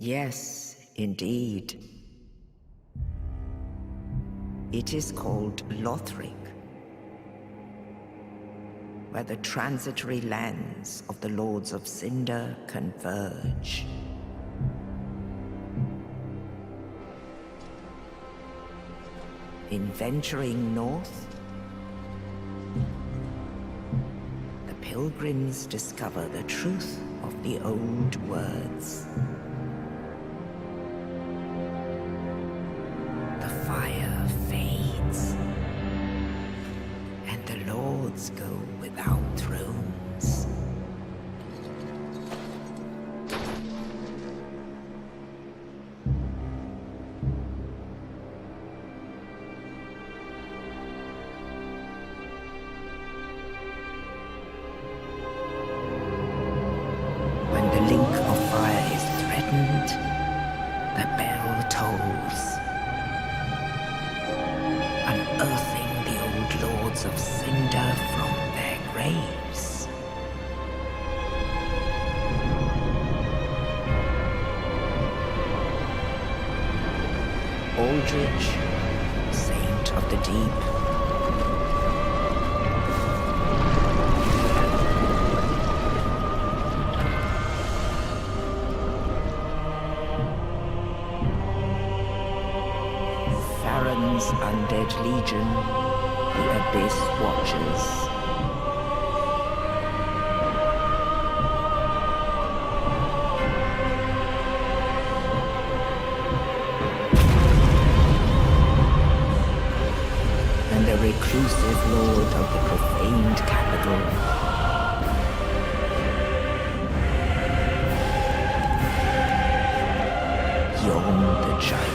Yes, indeed. It is called Lothric, where the transitory lands of the Lords of Cinder converge. In venturing north, the pilgrims discover the truth of the old words. The fire fades, and the lords go without thrones. When the link of fire is threatened, the bell tolls, unearthing the old lords of Cinder from their graves. Aldrich, saint of the deep, Undead Legion, the Abyss Watchers. And the reclusive lord of the profaned capital. Yon the Giant.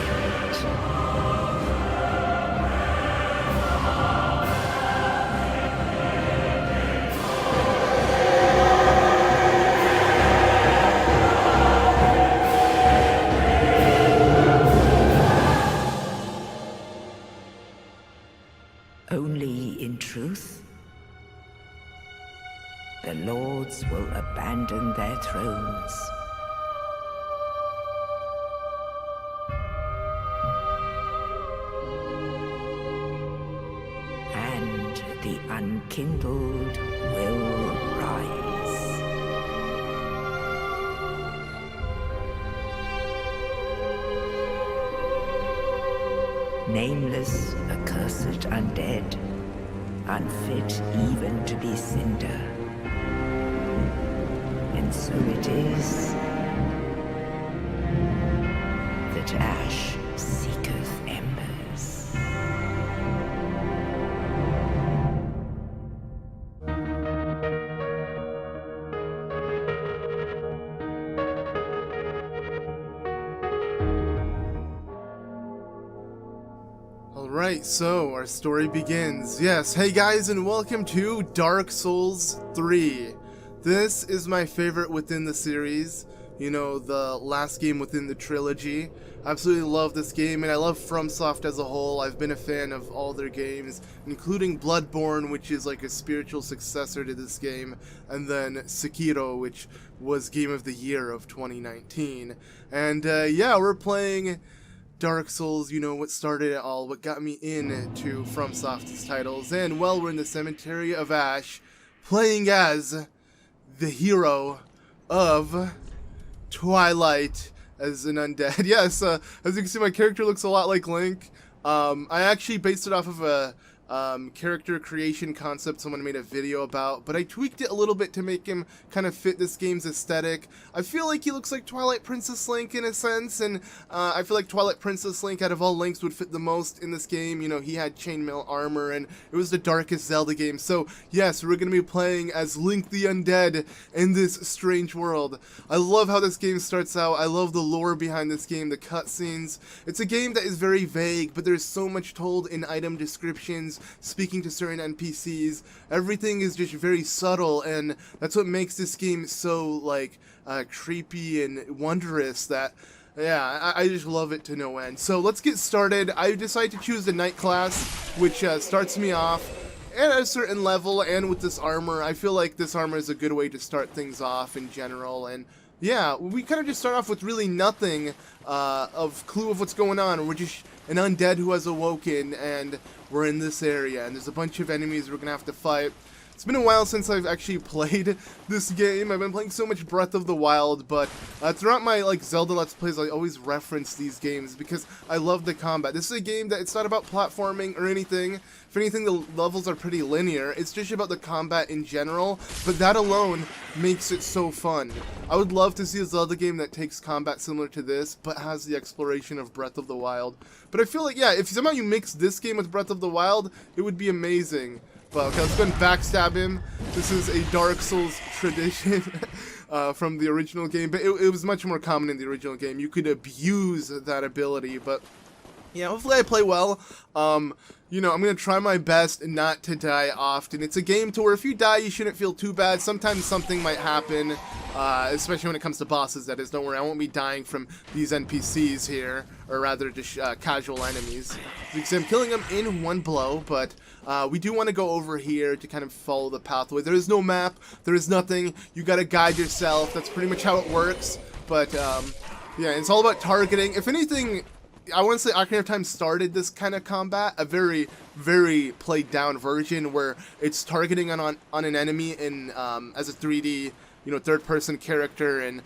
Only in truth, the lords will abandon their thrones. And the unkindled will rise. Nameless, accursed undead, unfit even to be Cinder. And so it is that ash seeketh embers. Alright, so our story begins. Yes, hey guys, and welcome to Dark Souls 3. This is my favorite within the series. You know, the last game within the trilogy. Absolutely love this game, and I love FromSoft as a whole. I've been a fan of all their games, including Bloodborne, which is like a spiritual successor to this game, and then Sekiro, which was Game of the Year of 2019. And yeah, we're playing Dark Souls, you know, what started it all, what got me into FromSoft's titles. And well, we're in the Cemetery of Ash, playing as the hero of Twilight as an undead. Yes, as you can see, my character looks a lot like Link. I actually based it off of a character creation concept someone made a video about, but I tweaked it a little bit to make him kind of fit this game's aesthetic. I feel like he looks like Twilight Princess Link in a sense, and I feel like Twilight Princess Link out of all Links would fit the most in this game. You know, he had chainmail armor, and it was the darkest Zelda game. So yes, we're going to be playing as Link the Undead in this strange world. I love how this game starts out. I love the lore behind this game, the cutscenes. It's a game that is very vague, but there's so much told in item descriptions, speaking to certain NPCs. Everything is just very subtle, and that's what makes this game so like creepy and wondrous that yeah, I just love it to no end. So let's get started. I decided to choose the Knight class, which starts me off at a certain level, and with this armor. I feel like this armor is a good way to start things off in general, and yeah, we kind of just start off with really nothing of clue of what's going on. We're just an undead who has awoken, and we're in this area, and there's a bunch of enemies we're gonna have to fight. It's been a while since I've actually played this game. I've been playing so much Breath of the Wild, but throughout my Zelda Let's Plays, I always reference these games because I love the combat. This is a game that it's not about platforming or anything. If anything, the levels are pretty linear. It's just about the combat in general, but that alone makes it so fun. I would love to see a Zelda game that takes combat similar to this, but has the exploration of Breath of the Wild. But I feel like, yeah, if somehow you mix this game with Breath of the Wild, it would be amazing. But okay, let's go and backstab him. This is a Dark Souls tradition from the original game, but it was much more common in the original game. You could abuse that ability, but yeah, hopefully I play well. You know, I'm going to try my best not to die often. It's a game to where if you die, you shouldn't feel too bad. Sometimes something might happen, especially when it comes to bosses, that is. Don't worry, I won't be dying from these NPCs here, or rather just casual enemies. Because I'm killing them in one blow, but we do want to go over here to kind of follow the pathway. There is no map, there is nothing. You got to guide yourself. That's pretty much how it works. But yeah, it's all about targeting. If anything, I want to say Ocarina of Time started this kind of combat, a very, very played down version where it's targeting on an enemy in as a 3D, you know, third-person character and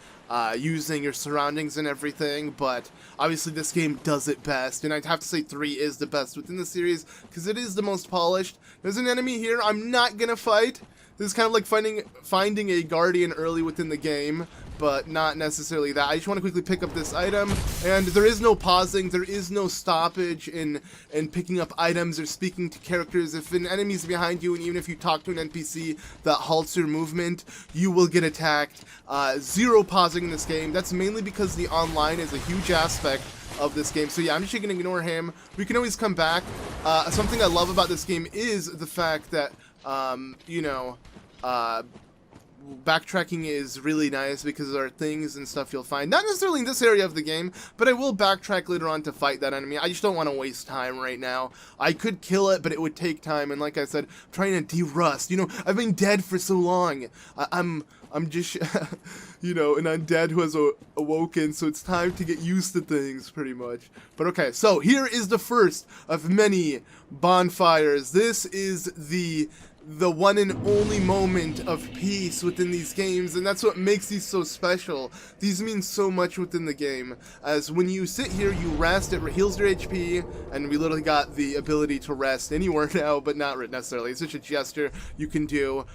using your surroundings and everything. But obviously this game does it best, and I'd have to say 3 is the best within the series because it is the most polished. There's an enemy here I'm not gonna fight. This is kind of like finding a guardian early within the game, but not necessarily that. I just want to quickly pick up this item, and there is no pausing, there is no stoppage in picking up items or speaking to characters. If an enemy's behind you, and even if you talk to an NPC that halts your movement, you will get attacked. Zero pausing in this game. That's mainly because the online is a huge aspect of this game. So yeah, I'm just gonna ignore him. We can always come back. Something I love about this game is the fact that you know, backtracking is really nice because there are things and stuff you'll find, not necessarily in this area of the game, but I will backtrack later on to fight that enemy. I just don't want to waste time right now. I could kill it, but it would take time, and like I said, I'm trying to de-rust. You know, I've been dead for so long. I'm just, you know, an undead who has awoken, so it's time to get used to things, pretty much. But okay, so here is the first of many bonfires. This is the one and only moment of peace within these games, and that's what makes these so special. These mean so much within the game, as when you sit here, you rest, it heals your HP, and we literally got the ability to rest anywhere now, but not necessarily. It's just a gesture you can do,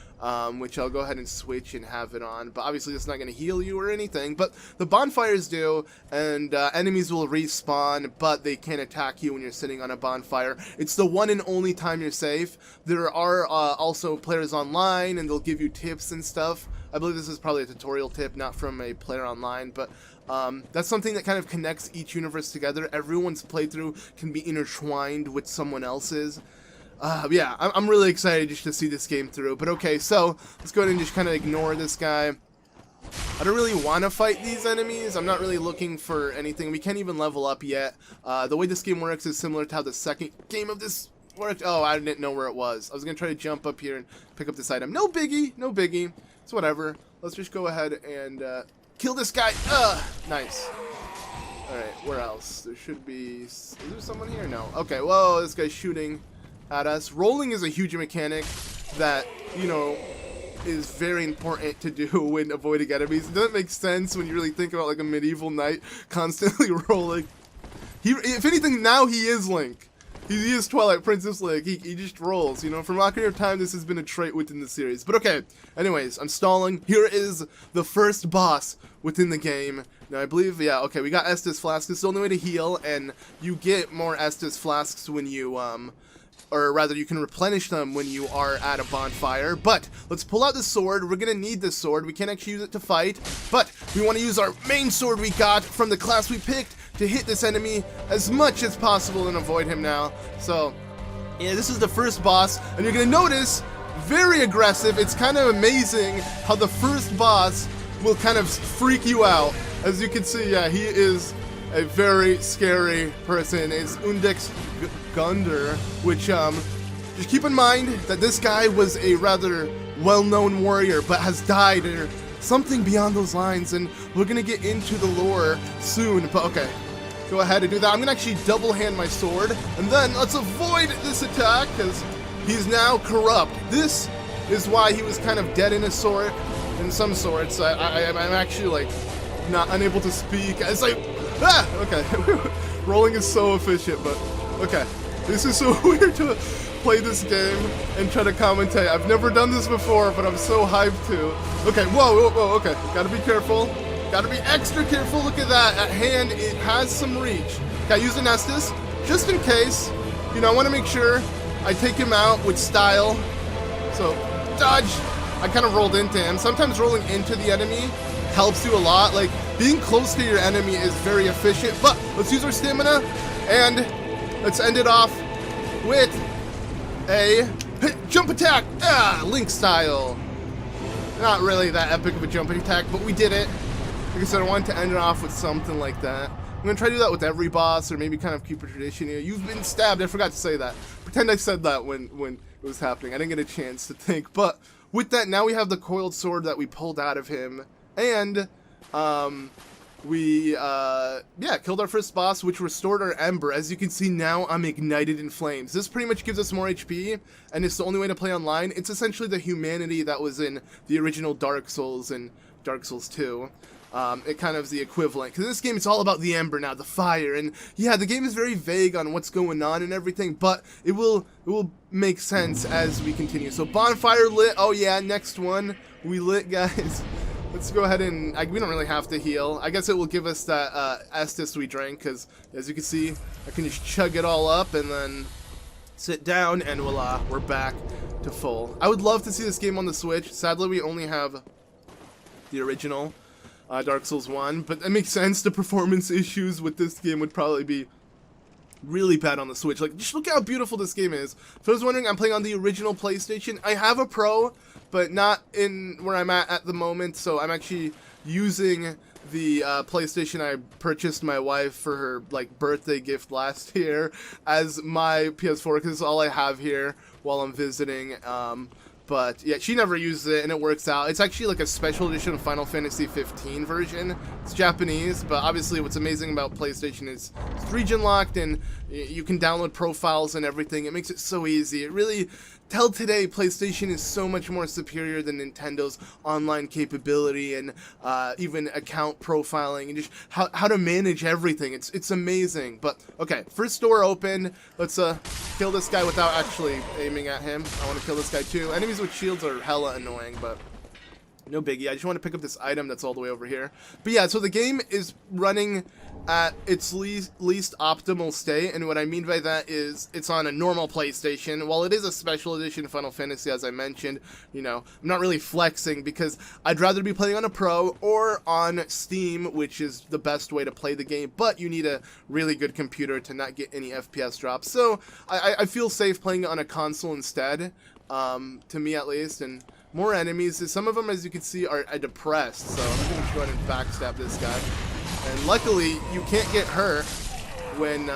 which I'll go ahead and switch and have it on, but obviously it's not going to heal you or anything, but the bonfires do, and enemies will respawn, but they can't attack you when you're sitting on a bonfire. It's the one and only time you're safe. There are also players online, and they'll give you tips and stuff. I believe this is probably a tutorial tip, not from a player online, but that's something that kind of connects each universe together. Everyone's playthrough can be intertwined with someone else's. Yeah, I'm really excited just to see this game through. But okay, so let's go ahead and just kind of ignore this guy. I don't really want to fight these enemies. I'm not really looking for anything. We can't even level up yet. The way this game works is similar to how the second game of this worked. Oh, I didn't know where it was. I was going to try to jump up here and pick up this item. No biggie, no biggie. It's whatever. Let's just go ahead and kill this guy. Nice. Alright, where else? There should be... Is there someone here? No. Okay, whoa, this guy's shooting at us. Rolling is a huge mechanic that, you know, is very important to do when avoiding enemies. It doesn't make sense when you really think about like a medieval knight constantly rolling. If anything, now he is Link. He is Twilight Princess Link. He just rolls, you know. From Ocarina of Time, this has been a trait within the series. But okay, anyways, I'm stalling. Here is the first boss within the game. Now, I believe, yeah, okay, we got Estus Flasks. It's the only way to heal, and you get more Estus Flasks when you, or rather, you can replenish them when you are at a bonfire. But let's pull out the sword. We're gonna need this sword. We can't actually use it to fight, but we want to use our main sword we got from the class we picked to hit this enemy as much as possible and avoid him now. So, yeah, this is the first boss, and you're gonna notice, very aggressive. It's kind of amazing how the first boss will kind of freak you out. As you can see, yeah, he is a very scary person. It's Iudex Gundyr, which, just keep in mind that this guy was a rather well-known warrior, but has died something beyond those lines, and we're gonna get into the lore soon, but okay. Go ahead and do that. I'm gonna actually double hand my sword, and then let's avoid this attack, because he's now corrupt. This is why he was kind of dead in his sword, in some swords. I'm actually, like, not unable to speak. It's like, okay. Rolling is so efficient, but okay. This is so weird to play this game and try to commentate. I've never done this before, but I'm so hyped to. Okay, whoa, okay. Gotta be careful. Gotta be extra careful. Look at that. At hand, it has some reach. Okay, I use an Estus, just in case. You know, I want to make sure I take him out with style. So, dodge. I kind of rolled into him. Sometimes rolling into the enemy helps you a lot. Like, being close to your enemy is very efficient. But let's use our stamina, and let's end it off with a jump attack. Link style. Not really that epic of a jumping attack, but we did it. Like I said, I wanted to end it off with something like that. I'm going to try to do that with every boss, or maybe kind of keep a tradition here. You've been stabbed. I forgot to say that. Pretend I said that when it was happening. I didn't get a chance to think. But with that, now we have the coiled sword that we pulled out of him. And we killed our first boss, which restored our ember. As you can see now, I'm ignited in flames. This pretty much gives us more HP, and it's the only way to play online. It's essentially the humanity that was in the original Dark Souls and Dark Souls 2. It kind of is the equivalent, because this game, it's all about the ember now, the fire, and yeah, the game is very vague on what's going on and everything, but it will make sense as we continue. So bonfire lit. Oh yeah, next one we lit, guys. Let's go ahead and we don't really have to heal. I guess it will give us that Estus we drank, because as you can see, I can just chug it all up and then sit down, and voila, we're back to full. I would love to see this game on the Switch. Sadly, we only have the original Dark Souls 1, but that makes sense. The performance issues with this game would probably be really bad on the Switch. Like, just look how beautiful this game is. If I was wondering, I'm playing on the original PlayStation. I have a Pro, but not in where I'm at the moment, so I'm actually using the PlayStation I purchased my wife for her, like, birthday gift last year as my PS4, because it's all I have here while I'm visiting. But yeah, she never uses it, and it works out. It's actually like a special edition of Final Fantasy 15 version. It's Japanese, but obviously what's amazing about PlayStation is it's region locked, and you can download profiles and everything. It makes it so easy. It really, till today, PlayStation is so much more superior than Nintendo's online capability and even account profiling and just how to manage everything. It's amazing. But okay, first door open. Let's kill this guy without actually aiming at him. I want to kill this guy too. Enemies with shields are hella annoying, but no biggie. I just want to pick up this item that's all the way over here. But yeah, so the game is running at its least optimal state, and what I mean by that is it's on a normal PlayStation. While it is a special edition Final Fantasy, as I mentioned, you know, I'm not really flexing because I'd rather be playing on a Pro or on Steam, which is the best way to play the game, but you need a really good computer to not get any FPS drops. So I feel safe playing it on a console instead, to me at least. And more enemies. Some of them, as you can see, are depressed, so I'm going to go ahead and backstab this guy. And luckily, you can't get hurt when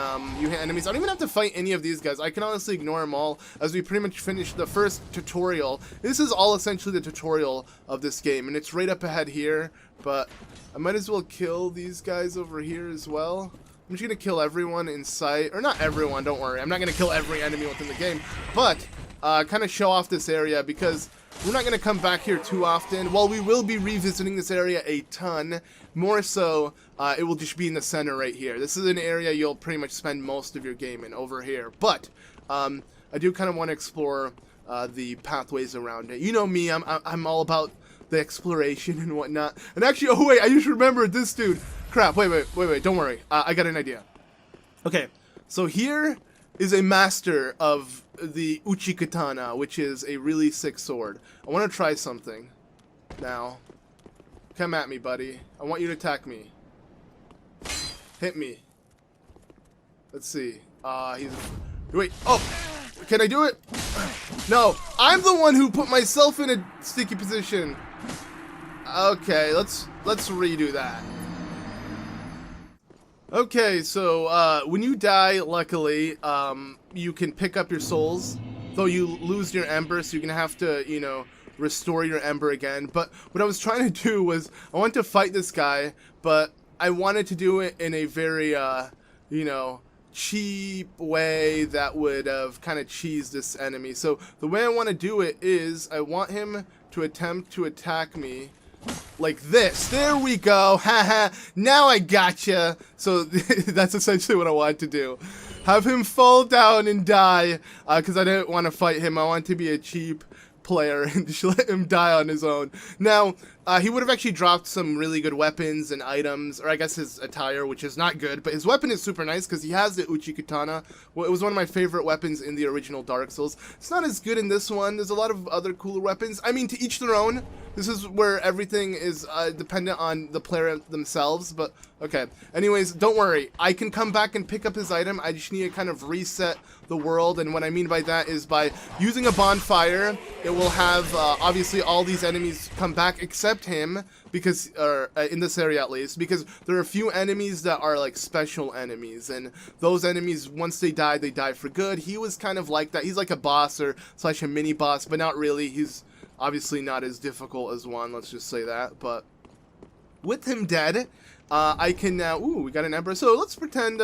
you hit enemies. I don't even have to fight any of these guys. I can honestly ignore them all, as we pretty much finished the first tutorial. This is all essentially the tutorial of this game, and it's right up ahead here, but I might as well kill these guys over here as well. I'm just going to kill everyone in sight. Or not everyone, don't worry. I'm not going to kill every enemy within the game, but kind of show off this area, because we're not going to come back here too often. While we will be revisiting this area a ton, more so, it will just be in the center right here. This is an area you'll pretty much spend most of your game in, over here. But I do kind of want to explore the pathways around it. You know me, I'm all about the exploration and whatnot. And actually, oh wait, I just remembered this dude. Crap, wait, don't worry. I got an idea. Okay, so here is a master of the Uchikatana, which is a really sick sword. I want to try something. Now, come at me, buddy. I want you to attack me. Hit me. Let's see. Wait, oh! Can I do it? No, I'm the one who put myself in a sticky position. Okay, let's redo that. Okay, so when you die, luckily, you can pick up your souls, though you lose your ember, so you're gonna have to, you know, restore your ember again. But what I was trying to do was, I want to fight this guy, but I wanted to do it in a very, you know, cheap way that would have kind of cheesed this enemy. So the way I want to do it is, I want him to attempt to attack me like this. There we go. Haha. Now I gotcha. So that's essentially what I wanted to do. Have him fall down and die, because I didn't want to fight him. I want to be a cheap player and just let him die on his own. Now, he would have actually dropped some really good weapons and items, or I guess his attire, which is not good, but his weapon is super nice because he has the Uchi Katana. Well, it was one of my favorite weapons in the original Dark Souls. It's not as good in this one. There's a lot of other cooler weapons. I mean, to each their own. This is where everything is dependent on the player themselves, but okay. Anyways, don't worry. I can come back and pick up his item. I just need to kind of reset the world, and what I mean by that is by using a bonfire, it will have obviously all these enemies come back except him, because in this area at least, because there are a few enemies that are like special enemies, and those enemies, once they die for good. He was kind of like that. He's like a boss or slash a mini boss, but not really. He's obviously not as difficult as one, let's just say that. But with him dead, I can now, ooh, we got an ember. So let's pretend,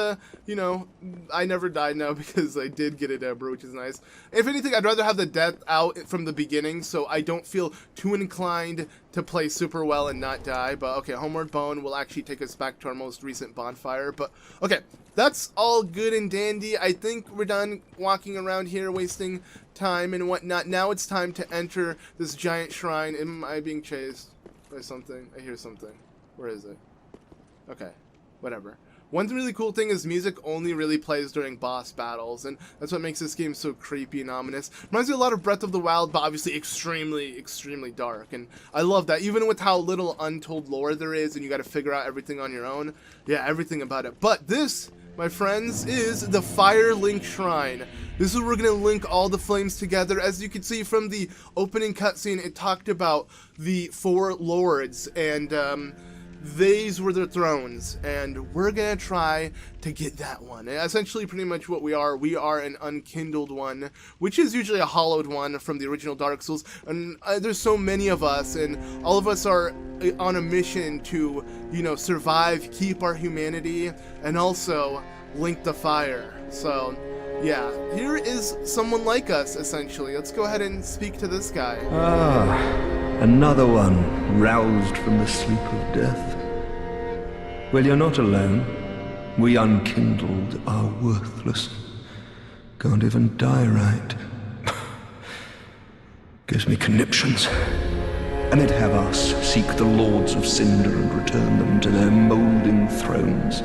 you know, I never died now because I did get an ember, which is nice. If anything, I'd rather have the death out from the beginning so I don't feel too inclined to play super well and not die. But okay, Homeward Bone will actually take us back to our most recent bonfire. But okay, that's all good and dandy. I think we're done walking around here wasting time and whatnot. Now it's time to enter this giant shrine. Am I being chased by something? I hear something. Where is it? Okay, whatever. One really cool thing is music only really plays during boss battles, and that's what makes this game so creepy and ominous. Reminds me a lot of Breath of the Wild, but obviously extremely, extremely dark, and I love that. Even with how little untold lore there is, and you gotta figure out everything on your own. Yeah, everything about it. But this, my friends, is the Firelink Shrine. This is where we're going to link all the flames together. As you can see from the opening cutscene, it talked about the 4 lords, and these were their thrones, and we're gonna try to get that one. And essentially, pretty much what we are an unkindled one, which is usually a hollowed one from the original Dark Souls, and there's so many of us, and all of us are on a mission to, you know, survive, keep our humanity, and also link the fire. So yeah, here is someone like us, essentially. Let's go ahead and speak to this guy. Ah, another one roused from the sleep of death. Well, you're not alone. We unkindled are worthless. Can't even die right. Gives me conniptions. And they'd have us seek the lords of cinder and return them to their moulding thrones.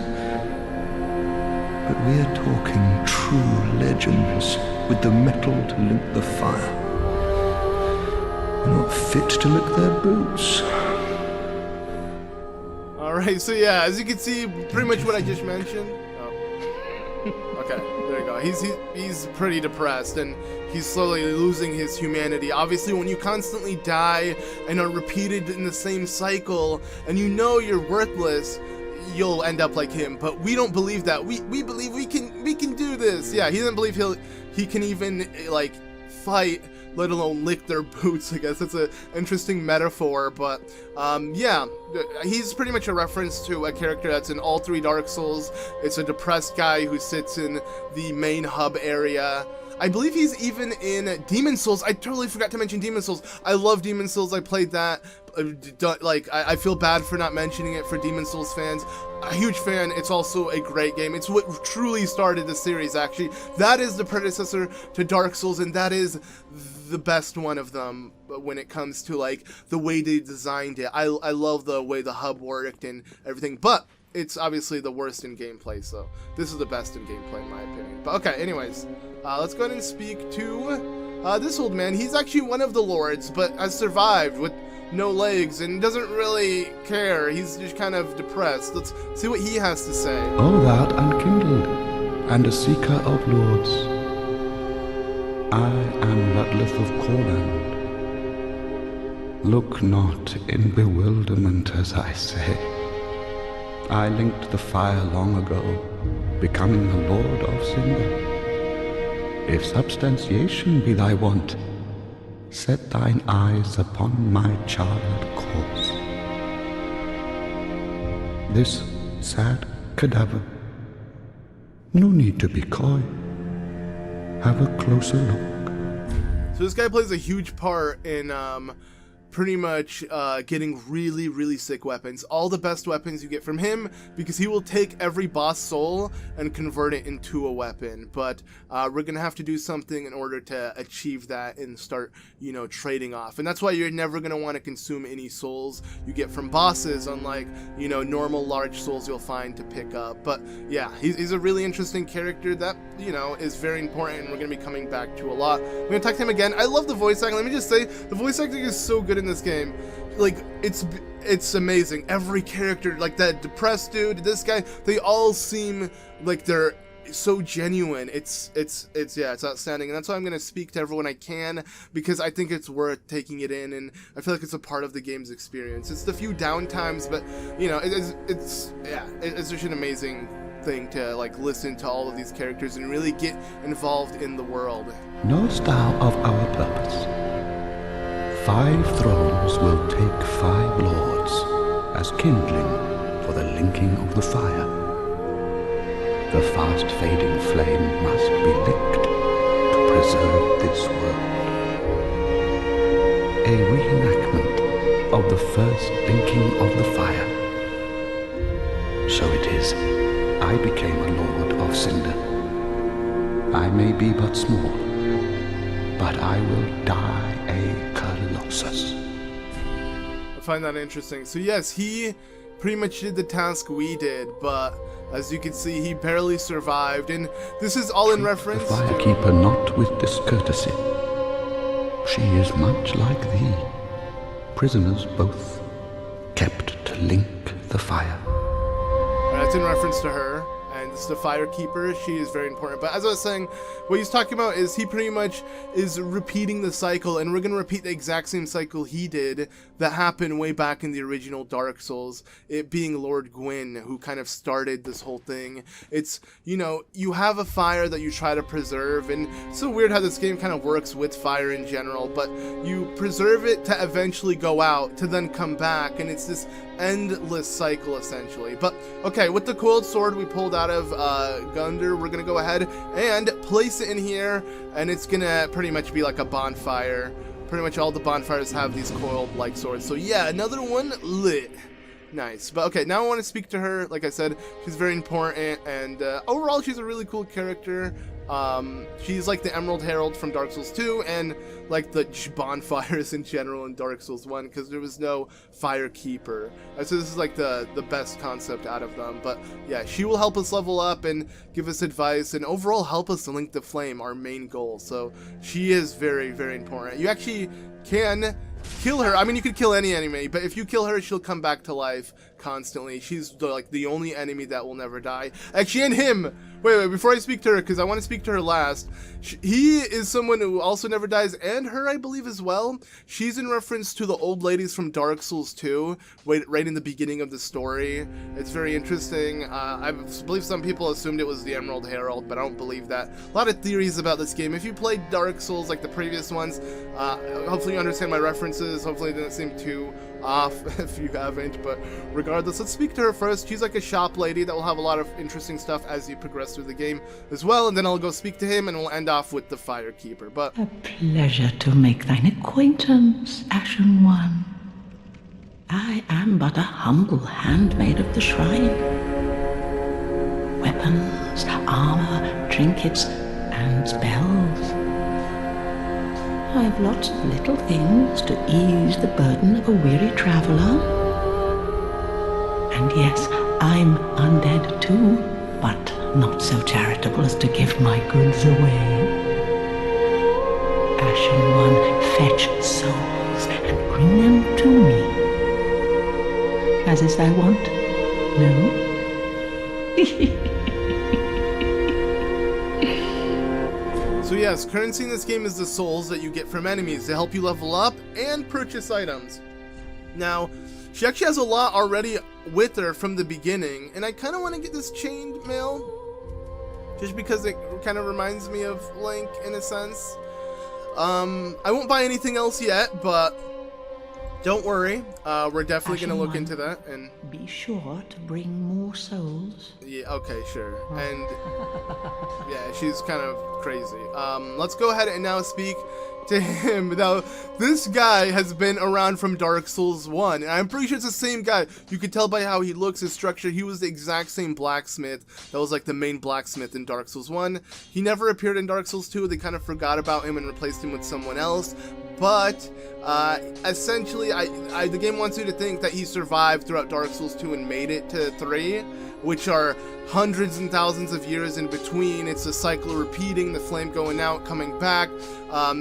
But we're talking true legends with the metal to link the fire. We're not fit to lick their boots. Alright, so yeah, as you can see, pretty much what I just mentioned. Oh. Okay, there you go. He's pretty depressed, and he's slowly losing his humanity. Obviously, when you constantly die and are repeated in the same cycle, and you know you're worthless, you'll end up like him. But we don't believe that. We believe we can do this. Yeah, he doesn't believe he can even like fight, let alone lick their boots. I guess that's an interesting metaphor, but yeah, he's pretty much a reference to a character that's in all 3 Dark Souls. It's a depressed guy who sits in the main hub area. I believe he's even in Demon Souls. I totally forgot to mention Demon Souls. I love Demon Souls. I played that. Like, I feel bad for not mentioning it for Demon Souls fans. A huge fan. It's also a great game. It's what truly started the series, actually. That is the predecessor to Dark Souls, and that is the best one of them when it comes to, like, the way they designed it. I love the way the hub worked and everything, but it's obviously the worst in gameplay, so this is the best in gameplay in my opinion. But okay, anyways, let's go ahead and speak to this old man. He's actually one of the lords, but has survived with no legs and doesn't really care. He's just kind of depressed. Let's see what he has to say. O thou unkindled, and a seeker of lords, I am Lutleth of Corland. Look not in bewilderment as I say. I linked the fire long ago, becoming the Lord of Cinder. If substantiation be thy want, set thine eyes upon my charred corpse. This sad cadaver. No need to be coy. Have a closer look. So this guy plays a huge part in pretty much getting really, really sick weapons. All the best weapons you get from him, because he will take every boss soul and convert it into a weapon. But we're gonna have to do something in order to achieve that and start, you know, trading off. And that's why you're never gonna want to consume any souls you get from bosses, unlike, you know, normal large souls you'll find to pick up. But yeah, he's a really interesting character that, you know, is very important, and we're gonna be coming back to a lot. We're gonna talk to him again. I love the voice acting. Let me just say, the voice acting is so good in this game. Like, it's amazing. Every character, like that depressed dude, this guy, they all seem like they're so genuine. It's outstanding, and that's why I'm gonna speak to everyone I can, because I think it's worth taking it in, and I feel like it's a part of the game's experience. It's the few downtimes, but you know, it's just an amazing thing to like listen to all of these characters and really get involved in the world. Knowest thou of our purpose? 5 thrones will take 5 lords as kindling for the linking of the fire. The fast fading flame must be licked to preserve this world. A reenactment of the first linking of the fire. So it is, I became a lord of Cinder. I may be but small, but I will die a Colossus. I find that interesting. So yes, he pretty much did the task we did, but as you can see, he barely survived, and this is all in reference the Firekeeper not with discourtesy. She is much like thee, prisoners both, kept to link the fire. That's in reference to her, and this is the Firekeeper. She is very important. But as I was saying, what he's talking about is he pretty much is repeating the cycle, and we're going to repeat the exact same cycle he did that happened way back in the original Dark Souls, it being Lord Gwyn who kind of started this whole thing. It's, you know, you have a fire that you try to preserve, and it's so weird how this game kind of works with fire in general, but you preserve it to eventually go out, to then come back, and it's this endless cycle essentially. But okay, with the coiled sword we pulled out of Gundyr, we're gonna go ahead and place it in here, and it's gonna pretty much be like a bonfire. Pretty much all the bonfires have these coiled like swords, so yeah, another one lit. Nice. But okay, now I want to speak to her. Like I said, she's very important, and overall she's a really cool character. She's like the Emerald Herald from Dark Souls 2, and like the bonfires in general in Dark Souls 1, because there was no Firekeeper. So this is like the best concept out of them. But yeah, she will help us level up and give us advice, and overall help us to link the flame, our main goal. So she is very, very important. You actually can kill her. I mean, you could kill any enemy, but if you kill her, she'll come back to life constantly. She's like the only enemy that will never die. Actually, and him. Wait, before I speak to her, because I want to speak to her last. He is someone who also never dies, and her, I believe, as well. She's in reference to the old ladies from Dark Souls 2, right in the beginning of the story. It's very interesting. I believe some people assumed it was the Emerald Herald, but I don't believe that. A lot of theories about this game. If you played Dark Souls like the previous ones, hopefully you understand my references. Hopefully it didn't seem too off if you haven't, but regardless, let's speak to her first. She's like a shop lady that will have a lot of interesting stuff as you progress through the game as well, and then I'll go speak to him and we'll end off with the Firekeeper. But a pleasure to make thine acquaintance, Ashen One. I am but a humble handmaid of the shrine. Weapons, armor, trinkets, and spells. I have lots of little things to ease the burden of a weary traveler. And yes, I'm undead too, but not so charitable as to give my goods away. Ashen One, fetch souls and bring them to me. As is thy want? No? so yes, currency in this game is the souls that you get from enemies to help you level up and purchase items. Now, she actually has a lot already with her from the beginning, and I kind of want to get this chained mail, just because it kind of reminds me of Link in a sense. I won't buy anything else yet, but don't worry. We're definitely going to look into that. And be sure to bring more souls. yeah, okay, sure. And yeah, she's kind of crazy. Let's go ahead and now speak to him. Now, this guy has been around from Dark Souls 1, and I'm pretty sure it's the same guy. You could tell by how he looks, his structure. He was the exact same blacksmith that was like the main blacksmith in Dark Souls 1. He never appeared in Dark Souls 2. They kind of forgot about him and replaced him with someone else. But essentially, the game wants you to think that he survived throughout Dark Souls 2 and made it to 3, which are hundreds and thousands of years in between. It's a cycle repeating, the flame going out, coming back.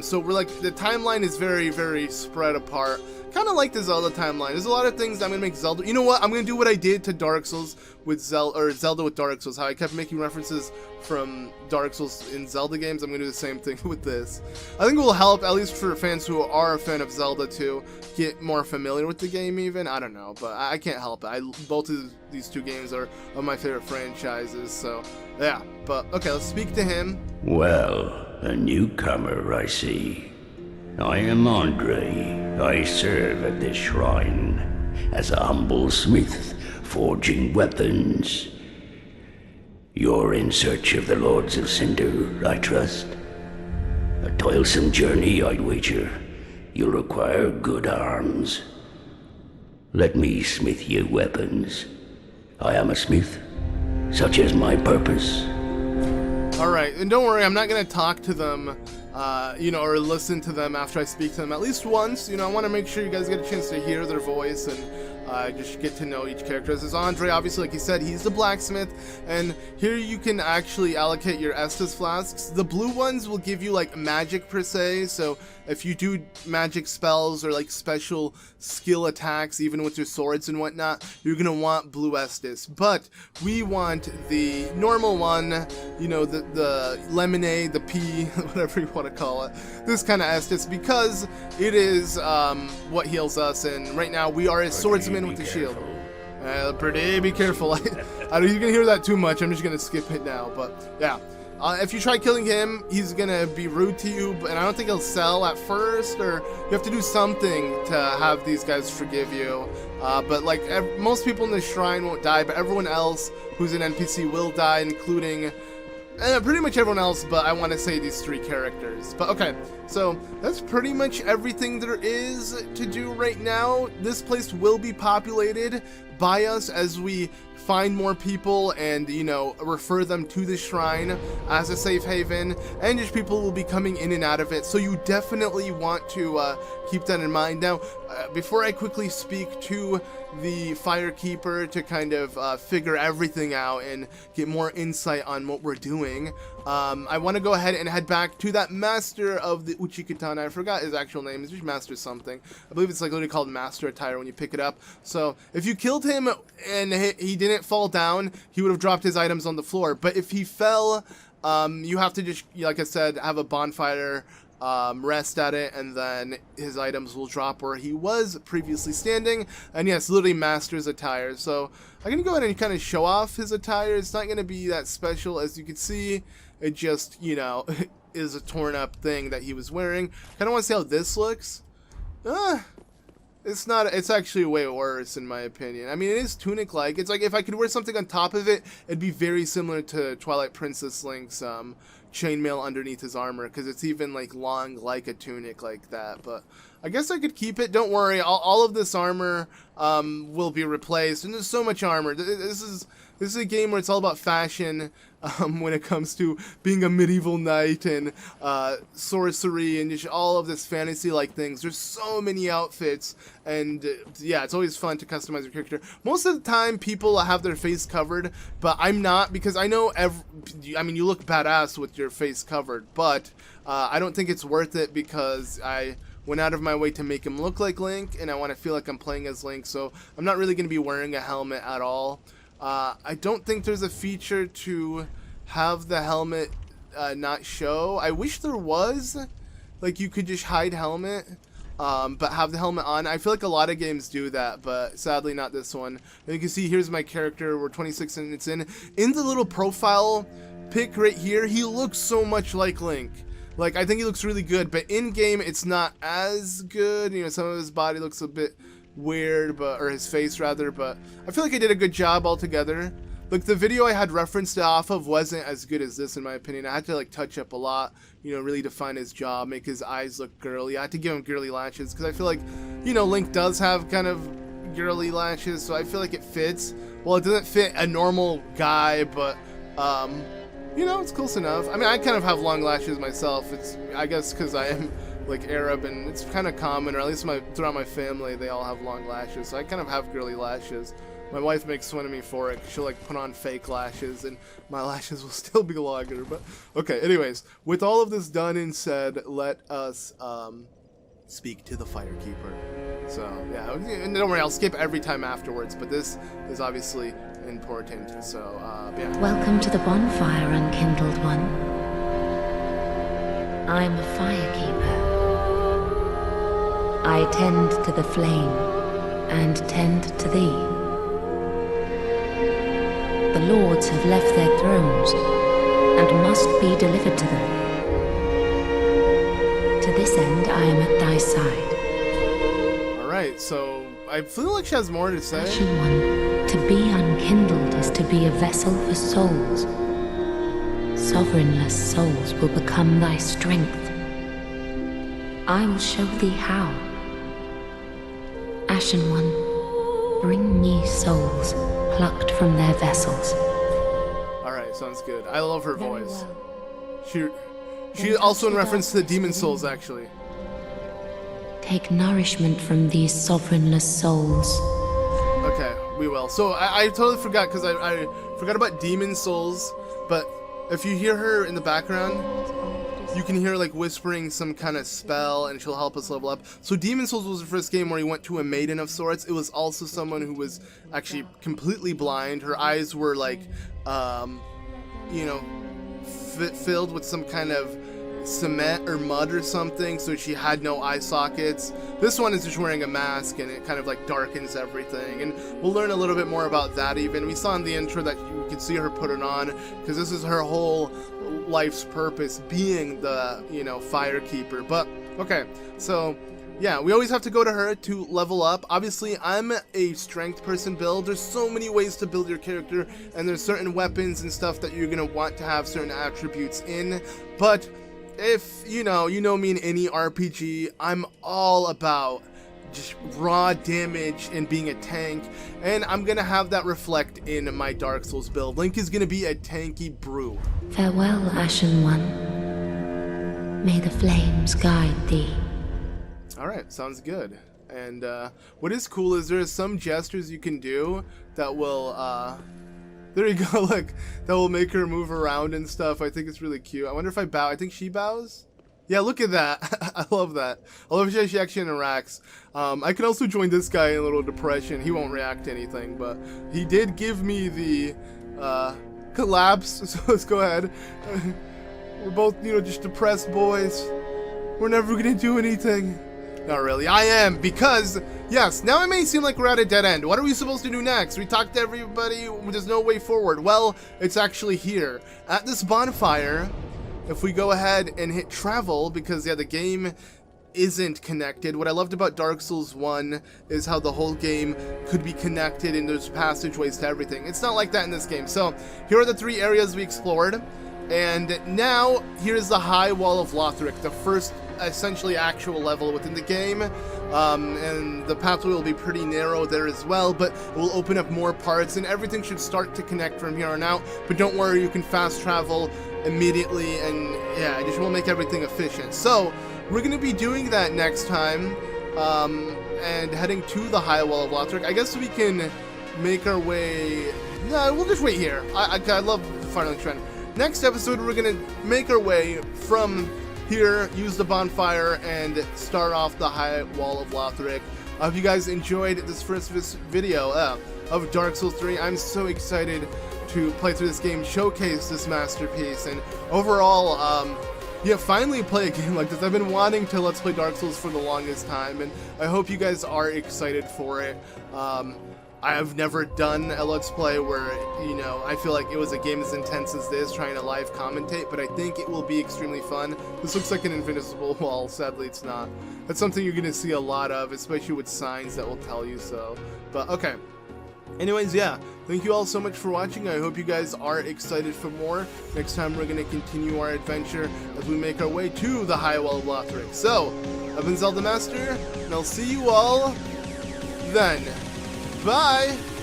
So we're like, the timeline is very, very spread apart. Kind of like the Zelda timeline. There's a lot of things I'm gonna make Zelda. You know what? I'm gonna do what I did to Dark Souls with Zelda with Dark Souls. How I kept making references from Dark Souls in Zelda games. I'm gonna do the same thing with this. I think it will help, at least for fans who are a fan of Zelda, to get more familiar with the game. Even I don't know, but I can't help it. Both of these two games are of my favorite franchises. So yeah. But okay, let's speak to him. Well, a newcomer, I see. I am Andre. I serve at this shrine as a humble smith, forging weapons. You're in search of the Lords of Cinder, I trust. A toilsome journey, I'd wager. You'll require good arms. Let me smith you weapons. I am a smith, such is my purpose. Alright, and don't worry, I'm not going to talk to them, or listen to them after I speak to them at least once. I want to make sure you guys get a chance to hear their voice and just get to know each character. This is Andre, obviously, like he said, he's the blacksmith, and here you can actually allocate your Estus flasks. The blue ones will give you, like, magic per se, so if you do magic spells or, like, special skill attacks, even with your swords and whatnot, you're gonna want blue Estus. But we want the normal one, the lemonade, the pea, whatever you want to call it, this kind of Estus, because it is what heals us, and right now we are a swordsman with the shield. Pretty be careful. I know you're gonna hear that too much. I'm just gonna skip it now. But yeah, if you try killing him, he's gonna be rude to you, and I don't think he'll sell at first, or you have to do something to have these guys forgive you. But like most people in the shrine won't die, but everyone else who's an NPC will die, including pretty much everyone else, but I want to say these three characters. But okay, so that's pretty much everything there is to do right now. This place will be populated by us as we find more people and, refer them to the shrine as a safe haven, and just people will be coming in and out of it, so you definitely want to keep that in mind. Now, before I quickly speak to the Firekeeper to kind of figure everything out and get more insight on what we're doing, I want to go ahead and head back to that Master of the Uchikatana. I forgot his actual name. It's just Master something. I believe it's like literally called Master Attire when you pick it up. So if you killed him and he didn't fall down, he would have dropped his items on the floor. But if he fell, you have to just, like I said, have a bonfire, rest at it, and then his items will drop where he was previously standing. And yes, literally Master's attire. So I'm gonna go ahead and kind of show off his attire. It's not gonna be that special, as you can see. It just, is a torn up thing that he was wearing. Kind of want to see how this looks. It's not. It's actually way worse in my opinion. I mean, it is tunic-like. It's like if I could wear something on top of it, it'd be very similar to Twilight Princess Link's chainmail underneath his armor, because it's even like long like a tunic like that. But I guess I could keep it. Don't worry, all of this armor will be replaced, and there's so much armor. This is a game where it's all about fashion when it comes to being a medieval knight and sorcery and just all of this fantasy-like things. There's so many outfits, and yeah, it's always fun to customize your character. Most of the time, people have their face covered, but I'm not, because I know you look badass with your face covered, but I don't think it's worth it, because I went out of my way to make him look like Link, and I want to feel like I'm playing as Link, so I'm not really going to be wearing a helmet at all. I don't think there's a feature to have the helmet not show. I wish there was. Like, you could just hide helmet, but have the helmet on. I feel like a lot of games do that, but sadly not this one. And you can see, here's my character. We're 26 minutes in. In the little profile pic right here, he looks so much like Link. Like, I think he looks really good, but in-game, it's not as good. You know, some of his body looks a bit weird, or his face, rather, but I feel like I did a good job altogether. Like, the video I had referenced off of wasn't as good as this, in my opinion. I had to, like, touch up a lot, you know, really define his jaw, make his eyes look girly. I had to give him girly lashes, because I feel like, you know, Link does have kind of girly lashes, so I feel like it fits. Well, it doesn't fit a normal guy, but, you know, it's close enough. I mean, I kind of have long lashes myself. It's, I guess, because I am, like, Arab, and it's kind of common, or at least throughout my family, they all have long lashes, so I kind of have girly lashes. My wife makes fun of me for it. She'll, like, put on fake lashes, and my lashes will still be longer, but, okay, anyways, with all of this done and said, let us, speak to the Firekeeper. So, yeah, and don't worry, I'll skip every time afterwards, but this is obviously important, so, yeah. Welcome to the bonfire, unkindled one. I'm a firekeeper. I tend to the flame, and tend to thee. The lords have left their thrones, and must be delivered to them. To this end, I am at thy side. Alright, so I feel like she has more to say. Ashen one, to be unkindled is to be a vessel for souls. Sovereignless souls will become thy strength. I will show thee how. Ashen one, bring me souls plucked from their vessels. Alright, sounds good. I love her voice. She also in reference to the demon souls, actually. Take nourishment from these sovereignless souls. Okay, we will. So I totally forgot, because I forgot about demon souls, but if you hear her in the background, you can hear, like, whispering some kind of spell, and she'll help us level up. So Demon Souls was the first game where you went to a maiden of sorts. It was also someone who was actually completely blind. Her eyes were, like, you know, filled with some kind of cement or mud or something, so she had no eye sockets. This one is just wearing a mask, and it kind of, like, darkens everything, and we'll learn a little bit more about that. Even we saw in the intro that you could see her put it on, because this is her whole life's purpose, being the, you know, Firekeeper. But okay, so yeah, we always have to go to her to level up. Obviously, I'm a strength person build. There's so many ways to build your character, and there's certain weapons and stuff that you're gonna want to have certain attributes in, but if you know me in any RPG, I'm all about just raw damage and being a tank, and I'm gonna have that reflect in my Dark Souls build. Link is gonna be a tanky brew. Farewell, Ashen one. May the flames guide thee. Alright, sounds good. And what is cool is there's some gestures you can do that will there you go, like, that will make her move around and stuff. I think it's really cute. I wonder if I bow. I think she bows. Yeah, look at that. I love that. I love how she actually interacts. I can also join this guy in a little depression. He won't react to anything, but he did give me the collapse, so let's go ahead. We're both, you know, just depressed boys. We're never gonna do anything. Not really. I am, because, yes, now it may seem like we're at a dead end. What are we supposed to do next? We talked to everybody, there's no way forward. Well, it's actually here. At this bonfire, if we go ahead and hit travel, because, yeah, the game isn't connected. What I loved about Dark Souls 1 is how the whole game could be connected and there's passageways to everything. It's not like that in this game. So, here are the 3 areas we explored. And now, here's the High Wall of Lothric, the first essentially actual level within the game, and the pathway will be pretty narrow there as well, but it will open up more parts, and everything should start to connect from here on out. But don't worry, you can fast travel immediately, and yeah, I just want to make everything efficient. So we're going to be doing that next time, and heading to the High Wall of Lothric. I guess we can make our way. No, we'll just wait here. I love the Firelink Shrine. Next episode, we're going to make our way from here, use the bonfire, and start off the High Wall of Lothric. I hope you guys enjoyed this first video of Dark Souls 3. I'm so excited to play through this game, showcase this masterpiece, and overall, yeah, finally play a game like this. I've been wanting to Let's Play Dark Souls for the longest time, and I hope you guys are excited for it. I have never done a Let's Play where, you know, I feel like it was a game as intense as this, trying to live commentate, but I think it will be extremely fun. This looks like an invisible wall, sadly it's not. That's something you're going to see a lot of, especially with signs that will tell you so. But, okay. Anyways, yeah, thank you all so much for watching. I hope you guys are excited for more. Next time we're going to continue our adventure as we make our way to the High Wall of Lothric. So, I've been ZeldaMaster, and I'll see you all then. Bye!